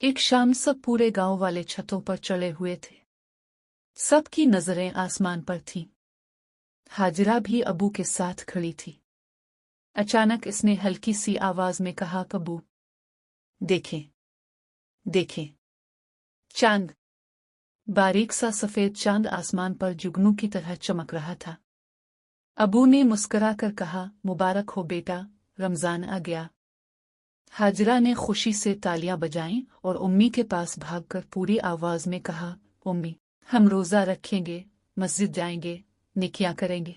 एक शाम सब पूरे गांव वाले छतों पर चढ़े हुए थे। सबकी नजरें आसमान पर थीं। हाजिरा भी अबू के साथ खड़ी थी। अचानक इसने हल्की सी आवाज में कहा, अबू देखें, देखें, चांद। बारीक सा सफेद चांद आसमान पर जुगनू की तरह चमक रहा था। अबू ने मुस्कुराकर कहा, मुबारक हो बेटा, रमजान आ गया। हाजिरा ने खुशी से तालियां बजाईं और उम्मी के पास भागकर पूरी आवाज में कहा, उम्मी, हम रोजा रखेंगे, मस्जिद जाएंगे, नेकियां करेंगे।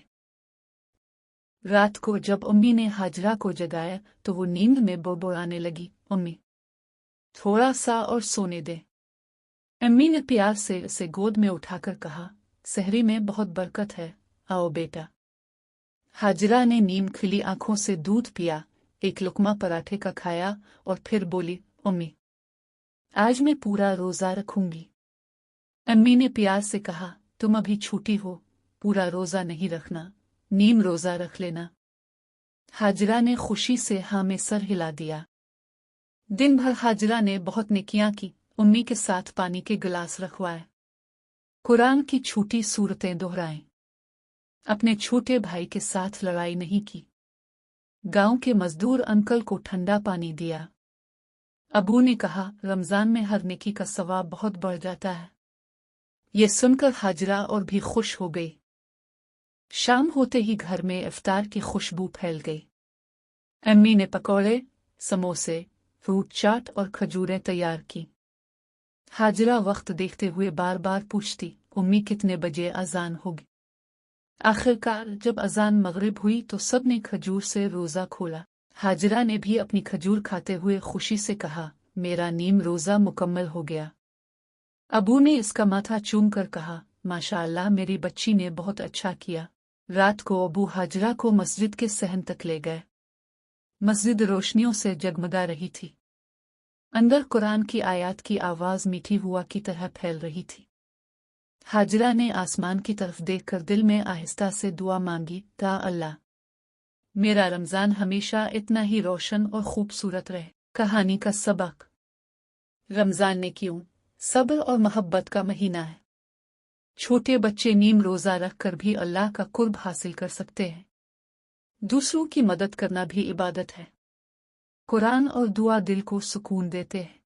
रात को जब उम्मी ने हाजिरा को जगाया तो वो नींद में बुड़बुड़ाने लगी, उम्मी थोड़ा सा और सोने दे। अम्मी ने प्यार से उसे गोद में उठाकर कहा, सहरी में बहुत बरकत है, आओ बेटा। हाजिरा ने नीम खिली आंखों से दूध पिया, एक लुकमा पराठे का खाया और फिर बोली, उम्मी आज मैं पूरा रोजा रखूंगी। अम्मी ने प्यार से कहा, तुम अभी छूटी हो, पूरा रोजा नहीं रखना, नीम रोजा रख लेना। हाजिरा ने खुशी से हाँ में सर हिला दिया। दिन भर हाजिरा ने बहुत नेकियां की, उम्मी के साथ पानी के गिलास रखवाए, कुरान की छूटी सूरतें दोहराएं, अपने छोटे भाई के साथ लड़ाई नहीं की, गांव के मजदूर अंकल को ठंडा पानी दिया। अबू ने कहा, रमजान में हर नेकी का सवाब बहुत बढ़ जाता है। ये सुनकर हाजिरा और भी खुश हो गई। शाम होते ही घर में इफ्तार की खुशबू फैल गई। अम्मी ने पकौड़े, समोसे, फ्रूट चाट और खजूरें तैयार की। हाजिरा वक्त देखते हुए बार बार पूछती, उम्मी कितने बजे अजान होगी। आखिरकार जब अजान मगरिब हुई तो सब ने खजूर से रोजा खोला। हाजिरा ने भी अपनी खजूर खाते हुए खुशी से कहा, मेरा नीम रोजा मुकम्मल हो गया। अबू ने इसका माथा चूम कर कहा, माशाअल्लाह, मेरी बच्ची ने बहुत अच्छा किया। रात को अबू हाजिरा को मस्जिद के सहन तक ले गए। मस्जिद रोशनियों से जगमगा रही थी। अंदर कुरान की आयत की आवाज मीठी हुआ की तरह फैल रही थी। हाजिरा ने आसमान की तरफ देखकर दिल में आहिस्ता से दुआ मांगी, ता अल्लाह, मेरा रमजान हमेशा इतना ही रोशन और खूबसूरत रहे। कहानी का सबक। रमजान ने क्यों सब्र और मोहब्बत का महीना है। छोटे बच्चे नीम रोजा रखकर भी अल्लाह का कुर्ब हासिल कर सकते हैं। दूसरों की मदद करना भी इबादत है। कुरान और दुआ दिल को सुकून देते हैं।